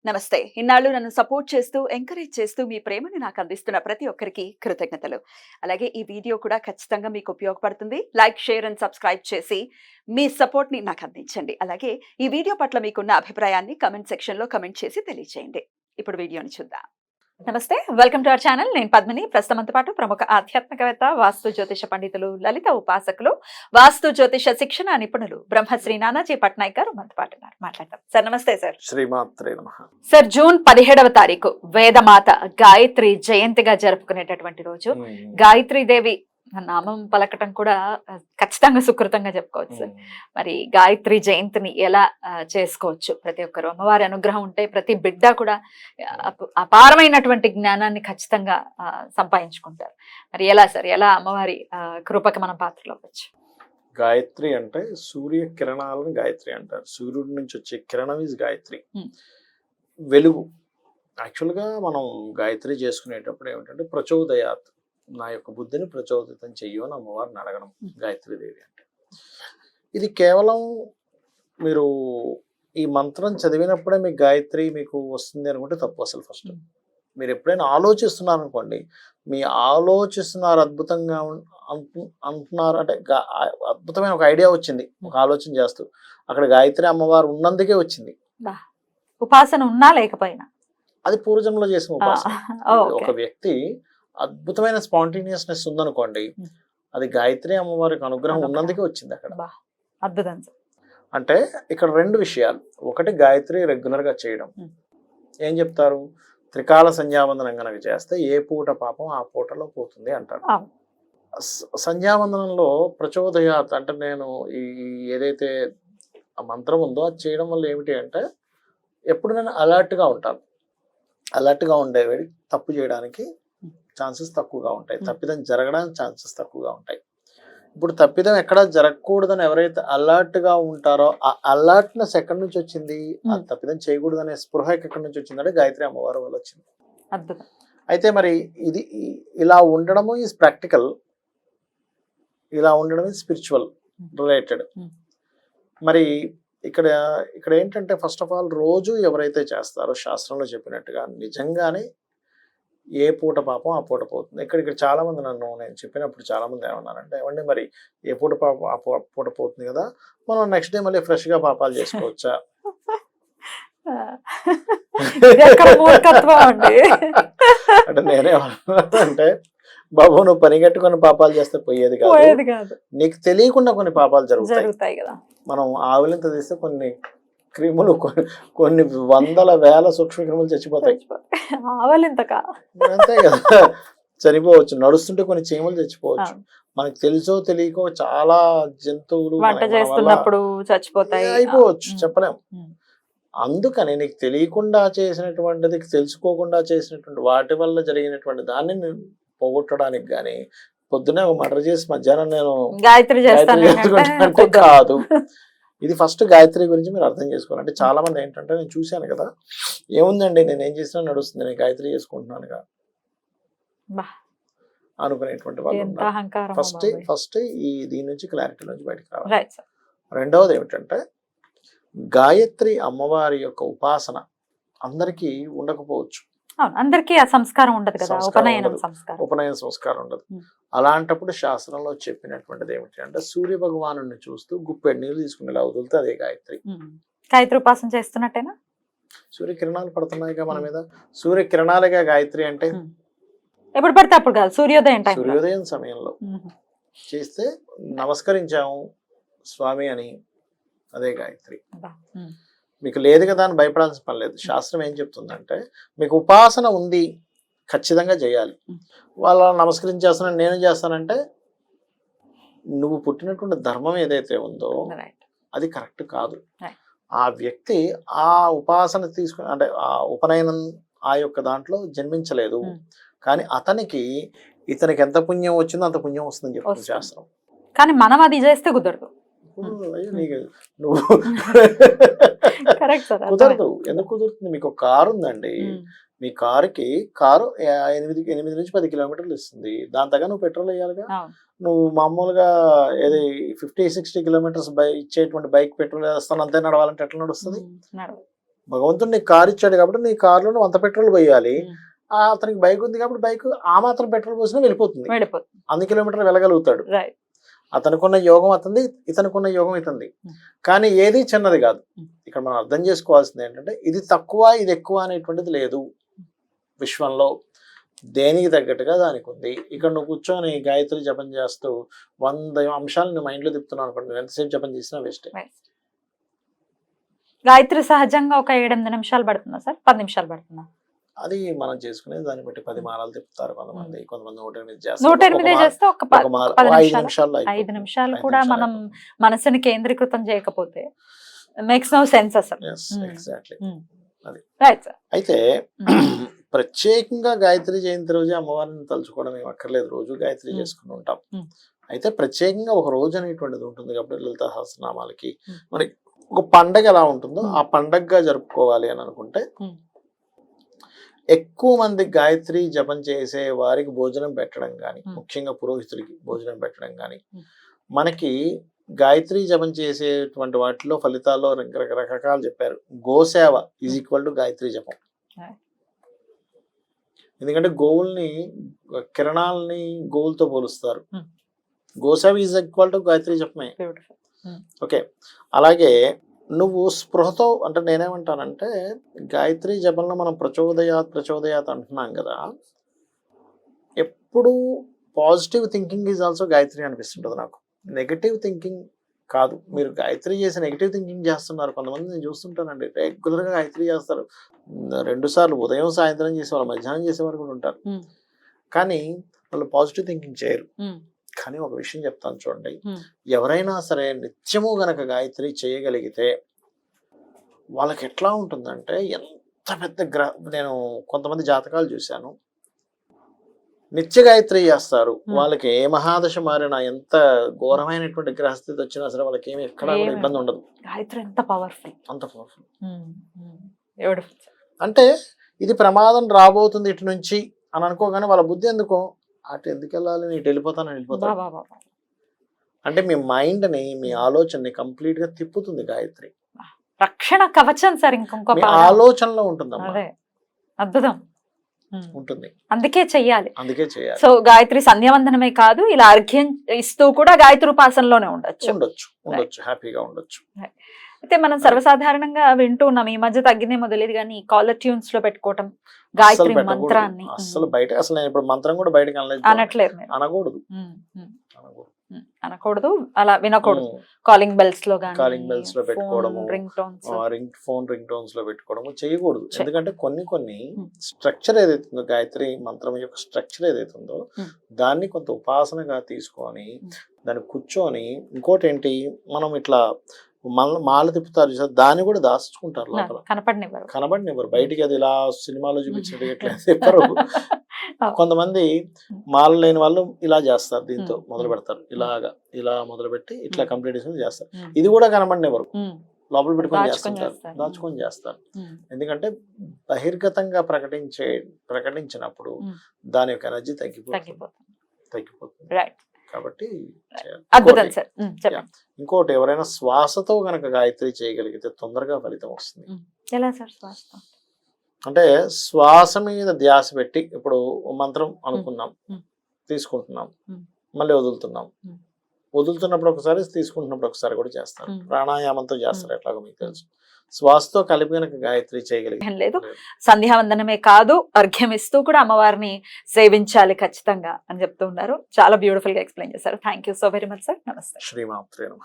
నమస్తే. ఇన్నాళ్ళు నన్ను సపోర్ట్ చేస్తూ, ఎంకరేజ్ చేస్తూ మీ ప్రేమని నాకు అందిస్తున్న ప్రతి ఒక్కరికి కృతజ్ఞతలు. అలాగే ఈ వీడియో కూడా ఖచ్చితంగా మీకు ఉపయోగపడుతుంది. లైక్, షేర్ అండ్ సబ్స్క్రైబ్ చేసి మీ సపోర్ట్‌ని నాకు అందించండి. అలాగే ఈ వీడియో పట్ల మీకున్న అభిప్రాయాన్ని కామెంట్ సెక్షన్‌లో కామెంట్ చేసి తెలియజేయండి. ఇప్పుడు వీడియోని చూద్దాం. నమస్తే, వెల్కమ్ టు అవర్ ఛానల్. నేను పద్మిని. ప్రస్తుతంతో పాటు ప్రముఖ ఆధ్యాత్మికవేత్త, వాస్తు జ్యోతిష పండితులు, లలిత ఉపాసకులు, వాస్తు జ్యోతిష శిక్షణ నిపుణులు బ్రహ్మశ్రీ నానాజీ పట్నాయక్ గారు మనతో పాటు ఉన్నారు. మాట్లాడతాం సార్. నమస్తే సార్. శ్రీమాత్రే నమః. సార్, జూన్ 17వ తారీఖు వేదమాత గాయత్రి జయంతిగా జరుపుకునేటటువంటి రోజు. గాయత్రీ దేవి నామం పలకటం కూడా ఖచ్చితంగా సుకృతంగా చెప్పుకోవచ్చు సార్. మరి గాయత్రి జయంతిని ఎలా చేసుకోవచ్చు? ప్రతి ఒక్కరు అమ్మవారి అనుగ్రహం ఉంటే ప్రతి బిడ్డ కూడా అపారమైనటువంటి జ్ఞానాన్ని ఖచ్చితంగా సంపాదించుకుంటారు. మరి ఎలా సార్, ఎలా అమ్మవారి కృపకి మనం పాత్రలు అవ్వచ్చు? గాయత్రి అంటే సూర్య కిరణాలను గాయత్రి అంటారు. సూర్యుడి నుంచి వచ్చే కిరణం ఈజ్ గాయత్రి, వెలుగు. యాక్చువల్గా మనం గాయత్రి చేసుకునేటప్పుడు ఏమిటంటే ప్రచోదయాత్, నా యొక్క బుద్ధిని ప్రచోదితం చెయ్యు అని అమ్మవారిని అడగడం గాయత్రీదేవి అంటే. ఇది కేవలం మీరు ఈ మంత్రం చదివినప్పుడే మీకు గాయత్రి మీకు వస్తుంది అనుకుంటే తప్పు. అసలు ఫస్ట్ మీరు ఎప్పుడైనా ఆలోచిస్తున్నారు అనుకోండి, మీ ఆలోచిస్తున్నారు అద్భుతంగా అంటున్నారు అంటే అద్భుతమైన ఒక ఐడియా వచ్చింది, ఒక ఆలోచన చేస్తూ అక్కడ గాయత్రి అమ్మవారు ఉన్నందుకే వచ్చింది. ఉపాసన ఉన్నా లేకపోయినా అది పూర్వజన్మలో చేసిన ఉపాసన. ఒక వ్యక్తి అద్భుతమైన స్పాంటేనియస్నెస్ ఉందనుకోండి, అది గాయత్రి అమ్మవారికి అనుగ్రహం ఉన్నందుకే వచ్చింది అక్కడ. అద్భుతం. అంటే ఇక్కడ రెండు విషయాలు. ఒకటి గాయత్రి రెగ్యులర్ గా చేయడం. ఏం చెప్తారు? త్రికాల సంధ్యావందనం కనుక చేస్తే ఏ పూట పాపం ఆ పూటలో పోతుంది అంటారు. సంధ్యావందనంలో ప్రచోదయాత్ అంటే నేను ఈ ఏదైతే ఆ మంత్రం ఉందో అది చేయడం వల్ల ఏమిటి అంటే ఎప్పుడు నేను అలర్ట్ గా ఉంటాను. అలర్ట్ గా ఉండేవి తప్పు చేయడానికి ఛాన్సెస్ తక్కువగా ఉంటాయి, తప్పిదం జరగడానికి ఛాన్సెస్ తక్కువగా ఉంటాయి. ఇప్పుడు తప్పిదం ఎక్కడ జరగకూడదని ఎవరైతే అలర్ట్ గా ఉంటారో ఆ అలర్ట్నెస్ ఎక్కడి నుంచి వచ్చింది? ఆ తప్పిదం చేయకూడదనే స్పృహ ఎక్కడి నుంచి వచ్చిందంటే గాయత్రి అమ్మవారి వల్ల వచ్చింది. అయితే మరి ఇది ఇలా ఉండడము ఈజ్ ప్రాక్టికల్, ఇలా ఉండడం ఈజ్ స్పిరిచువల్ రిలేటెడ్. మరి ఇక్కడ ఏంటంటే ఫస్ట్ ఆఫ్ ఆల్ రోజు ఎవరైతే చేస్తారో శాస్త్రంలో చెప్పినట్టుగా నిజంగానే ఏ పూట పాపం ఆ పూట పోతుంది. ఇక్కడ చాలా మంది నేను చెప్పినప్పుడు చాలా మంది ఏమన్నారంటే, ఏమండి మరి ఏ పూట పాపం ఆ పూట పోతుంది కదా, మనం నెక్స్ట్ డే మళ్ళీ ఫ్రెష్ గా పాపాలు చేసుకోవచ్చా? అంటే నేనేమన్నా బాబు నువ్వు పని కట్టుకొని పాపాలు చేస్తే పోయేది కాదు, నీకు తెలియకుండా కొన్ని పాపాలు జరుగుతాయి కదా. మనం ఆవులింత తీస్తే కొన్ని క్రిములు కొన్ని వందల వేల సూక్ష్మ క్రిములు చచ్చిపోతాయి. అంతే కదా, చనిపోవచ్చు. నడుస్తుంటే కొన్ని చీమలు చచ్చిపోవచ్చు. మనకు తెలుసో తెలియకో చాలా జంతువులు అయిపోవచ్చు, చెప్పలేము. అందుకని నీకు తెలియకుండా చేసినటువంటిది, తెలుసుకోకుండా చేసినటువంటి వాటి వల్ల జరిగినటువంటి దాన్ని పోగొట్టడానికి గాని పొద్దునే మర్డర్ చేసి మధ్యాహ్నం నేను గాయత్రి చేసుకుంటే కాదు. ఇది ఫస్ట్ గాయత్రి గురించి మీరు అర్థం చేసుకోవాలి. అంటే చాలా మంది ఏంటంటే నేను చూశాను కదా, ఏముందండి నేను ఏం చేసినా నడుస్తుంది, నేను గాయత్రి చేసుకుంటున్నానుగా అనుకునేటువంటి వాళ్ళు ఫస్ట్ ఈ దీని నుంచి క్లారిటీ నుంచి బయటకు రావాలి. రెండవది ఏమిటంటే గాయత్రి అమ్మవారి యొక్క ఉపాసన అందరికీ ఉండకపోవచ్చు. అందరికీ ఆ సంస్కారం ఉండదు కదా, ఉపనయన సంస్కారం ఉండదు. అలాంటప్పుడు శాస్త్రంలో చెప్పినటువంటిది ఏమిటి అంటే సూర్య భగవాను చూస్తూ గుప్పెడు నీళ్ళు తీసుకుని ఇలా వదిలితే అదే గాయత్రి. గాయత్రి ఉపాసన చేస్తున్నట్టేనా? సూర్యకిరణాలు పడుతున్నాయిగా మన మీద, సూర్యకిరణాలుగా గాయత్రి అంటే ఎప్పుడు పడితే అప్పుడు కాదు, సూర్యోదయం సమయంలో చేస్తే నమస్కరించాము స్వామి అని, అదే గాయత్రి. మీకు లేదు కదా అని భయపడాల్సిన పని లేదు. శాస్త్రం ఏం చెప్తుందంటే మీకు ఉపాసన ఉంది, ఖచ్చితంగా చేయాలి. వాళ్ళ నమస్కరించేస్తాను నేను చేస్తానంటే నువ్వు పుట్టినటువంటి ధర్మం ఏదైతే ఉందో అది కరెక్ట్ కాదు. ఆ వ్యక్తి ఆ ఉపాసన తీసుకుని అంటే ఆ ఉపనయనం ఆ యొక్క దాంట్లో జన్మించలేదు, కానీ ఇతనికి ఎంత పుణ్యం వచ్చిందో అంత పుణ్యం వస్తుందని చెప్తుంది శాస్త్రం. కానీ మనం అది చేస్తే కుదరదు. నువ్వు కుదరదు. ఎందుకు కుదురుతుంది? మీకు ఒక కారు ఉందండి, మీ కారు 8 నుంచి 10 కిలోమీటర్లు ఇస్తుంది. దాని తగ్గ నువ్వు పెట్రోల్ వేయాలిగా. నువ్వు మామూలుగా ఏది 50-60 కిలోమీటర్స్ ఇచ్చేటువంటి బైక్ పెట్రోల్ వేస్తాను అంతే నడవాలంటే ఎట్లా నడుస్తుంది? భగవంతుడు నీకు కారు ఇచ్చాడు కాబట్టి నీ కారులో నువ్వు అంత పెట్రోల్ పోయాలి. ఉమ్. అతనికి బైక్ ఉంది కాబట్టి బైక్ ఆ మాత్రం పెట్రోల్ పోసినా వెళ్ళిపోతుంది, వెళ్ళిపోతుంది. అన్ని కిలోమీటర్లు వెళ్ళగలుగుతాడు. రైట్. అతనుకున్న యోగం అతనిది, ఇతనుకున్న యోగం ఇతంది. కానీ ఏది చిన్నది కాదు. ఇక్కడ మనం అర్థం చేసుకోవాల్సింది ఏంటంటే ఇది తక్కువ ఇది ఎక్కువ అనేటువంటిది లేదు విశ్వంలో. దేనికి తగ్గట్టుగా దానికి ఉంది. ఇక్కడ నువ్వు కూర్చొని గాయత్రి జపం చేస్తూ 100 అంశాలు నువ్వు మైండ్లో తిప్పుతున్నావు అనుకోండి, నువ్వు ఎంతసేపు జపం చేసినా వేస్ట్. గాయత్రి సహజంగా ఒక 7-8 నిమిషాలు పడుతుందా సార్, 10 నిమిషాలు పడుతుందా? అది మనం చేసుకునే దాన్ని బట్టి 10 మాలలు తిప్పుతారు కొంతమంది, కొంతమంది 108 చేస్తారు. 108 చేస్తే ఒక ఒక మాల 10 5 నిమిషాలు నిమిషాల్లో 5 అయిపోతుంది. నిమిషాలు 5 కూడా నిమిషాలు మనం అయిపోతుంది. మనసుని కేంద్రీకృతం చేయకపోతే మేక్స్ నో సెన్స్ అసలు. Yes, exactly. అది. Right sir. అయితే ప్రత్యేకంగా గాయత్రి జయంతి రోజే అమ్మవారిని తలుచుకోవడం ఏం అక్కర్లేదు, రోజు గాయత్రి చేసుకుని ఉంటాం. అయితే ప్రత్యేకంగా ఒక రోజు అనేటువంటిది ఉంటుంది కాబట్టి లలితా సహస్రనామాలకి మనకి ఒక పండగ ఎలా ఉంటుందో ఆ పండగగా జరుపుకోవాలి అని అనుకుంటే ఎక్కువ మంది గాయత్రి జపం చేసే వారికి భోజనం పెట్టడం కానీ, ముఖ్యంగా పురోహితులకి భోజనం పెట్టడం కానీ, మనకి గాయత్రి జపం చేసేటువంటి వాటిలో ఫలితాల్లో రకరకాలు చెప్పారు. గోసేవ ఈజ్ ఈక్వల్ టు గాయత్రి జపం. ఎందుకంటే గోవుల్ని కిరణాలని గోవులతో పోలుస్తారు. గోసేవ ఈజ్ ఈక్వల్ టు గాయత్రి జపమే. ఓకే, అలాగే నువ్వు స్పృహతో, అంటే నేనేమంటానంటే గాయత్రి జపంలో మనం ప్రచోదయాత్ అంటున్నాం కదా, ఎప్పుడు positive thinking is also Gayatri అనిపిస్తుంటుంది నాకు. నెగటివ్ థింకింగ్ కాదు. మీరు గాయత్రి చేసి నెగటివ్ థింకింగ్ చేస్తున్నారు కొంతమంది, నేను చూస్తుంటానండి. రెగ్యులర్గా గాయత్రి చేస్తారు, 2 సార్లు ఉదయం సాయంత్రం చేసేవాళ్ళు, మధ్యాహ్నం చేసేవారు కూడా ఉంటారు. కానీ వాళ్ళు పాజిటివ్ థింకింగ్ చేయరు. కానీ ఒక విషయం చెప్తాను చూడండి, ఎవరైనా సరే నిత్యము గనక గాయత్రి చేయగలిగితే వాళ్ళకి ఎట్లా ఉంటుందంటే, ఎంత పెద్ద నేను కొంతమంది జాతకాలు చూశాను, నిత్య గాయత్రి చేస్తారు, వాళ్ళకి ఏ మహాదశ మారినా ఎంత ఘోరమైనటువంటి గ్రహస్థితి వచ్చినా సరే వాళ్ళకి ఏమి ఎక్కడ ఇబ్బంది ఉండదు. గాయత్రి ఎంత పవర్ఫుల్, అంత పవర్ఫుల్. అంటే ఇది ప్రమాదం రాబోతుంది ఇటు నుంచి అని అనుకోగానే వాళ్ళ బుద్ధి ఎందుకో అటు ఎందుకు వెళ్ళాలి, నీకు వెళ్ళిపోతాను. అంటే మీ మైండ్ ని, మీ ఆలోచనని కంప్లీట్ గా తిప్పుతుంది గాయత్రి. రక్షణ కవచం సార్. ఇంకొక ఆలోచనలో ఉంటుందమ్మా, అద్భుతం ఉంటుంది. అందుకే చెయ్యాలి. సో గాయత్రి సంధ్యావందనమే కాదు, ఇలా అర్ఘ్యం ఇస్తూ కూడా గాయత్రి ఉపాసనలోనే ఉండొచ్చు, హ్యాపీగా ఉండొచ్చు. అయితే మనం సర్వసాధారణంగా వింటూ ఉన్నాం, ఈ మధ్య తగ్గిందేమో తెలియదు కానీ కాలర్ ట్యూన్స్ లో పెట్టుకోవటం గాయత్రి మంత్రాన్ని అసలు బయట, అసలు నేను ఇప్పుడు మంత్రం కూడా బయటకు అనట్లేదు, అనకూడదు, అనకూడదు, అలా వినకూడదు. కాలింగ్ బెల్స్ లో పెట్టుకోవడము, ఫోన్ రింగ్ టోన్స్ లో పెట్టుకోవడము చేయకూడదు. ఎందుకంటే కొన్ని స్ట్రక్చర్ ఏదైతే ఉందో, గాయత్రి మంత్రం యొక్క స్ట్రక్చర్ ఏదైతే ఉందో దాన్ని కొంత ఉపాసనగా తీసుకొని దాన్ని కూర్చొని, ఇంకోటి ఏంటి, మనం ఇట్లా మాల తిప్పుతారు సార్, దాన్ని కూడా దాచుకుంటారు లోపల, కనబడినివ్వరు బయటికి. అది ఇలా సినిమాలో చూపించినట్టు చెప్పారు. కొంతమంది మాల లేని వాళ్ళు ఇలా చేస్తారు, దీంతో మొదలు పెడతారు, ఇలా మొదలుపెట్టి ఇట్లా కంప్లీట్ చేస్తారు. ఇది కూడా కనబడినివ్వరు, లోపల పెట్టుకొని దాచుకొని చేస్తారు. ఎందుకంటే బహిర్గతంగా ప్రకటించినప్పుడు దాని యొక్క ఎనర్జీ తగ్గిపోతుంది. కాబట్టి ఇంకోటి, ఎవరైనా శ్వాసతో గనక గాయత్రి చేయగలిగితే తొందరగా ఫలితం వస్తుంది. అంటే శ్వాస మీద ధ్యాస పెట్టి, ఇప్పుడు మంత్రం అనుకున్నాం, తీసుకుంటున్నాం, మళ్ళీ వదులుతున్నప్పుడు ఒకసారి, తీసుకుంటున్నప్పుడు ఒకసారి కూడా చేస్తారు. ప్రాణాయామంతో చేస్తారు, ఎట్లాగో మీకు తెలుసు. శ్వాసతో కలిపి కనుక గాయత్రి చేయగలిగే లేదు. సంధ్యావందనమే కాదు, అర్ఘ్యం ఇస్తూ కూడా అమ్మవారిని సేవించాలి ఖచ్చితంగా అని చెప్తూ ఉన్నారు. చాలా బ్యూటిఫుల్ గా ఎక్స్ప్లెయిన్ చేశారు. Thank you so very much sir. నమస్తే. శ్రీమాత్రే నమః.